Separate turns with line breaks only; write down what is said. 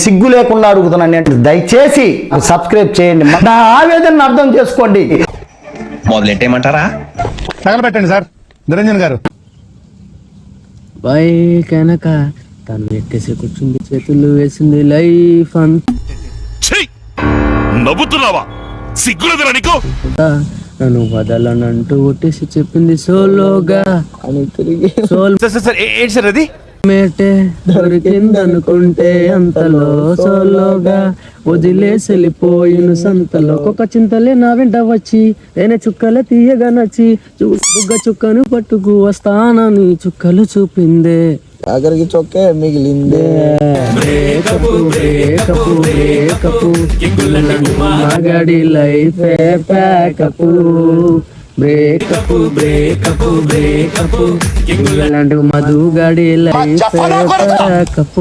సిగ్గు లేకుండా అడుగుతున్నాను నేను, దయచేసి సబ్స్క్రైబ్ చేయండి, నా ఆవేదనను అర్థం చేసుకోండి.
మొదలెట్టేయమంటారా?
తగలబెట్టండి సార్ నిరంజన్ గారు.
బై కనుక తను ఎట్టేసి కూర్చుంది, చేతులు వేసింది లైఫ్
నవ్వుతున్నావా? సిగ్గులేదురా నీకు?
అంతా నన్ను వదలనంటూ ఒట్టేసి చెప్పింది సోలోగా అని తిరిగి సోల్
ఏంటి సార్ అది?
మేటే దొరికిందనుకుంటే అంతలో సోలోగా వదిలేసి వెళ్ళిపోయిన సంతలో ఒక చింతలే నా వెంట వచ్చి నేను చుక్కలు తీయగా నచ్చి బుగ్గ చుక్కను పట్టుకు వస్తానని చుక్కలు చూపిందే, ఆఖరికి చొక్కే మిగిలిందే. మగాడి లైఫ్ ప్యాకప్, బ్రేకప్ ఇలాంటి మధు గాడి లైఫ్ ప్యాకప్.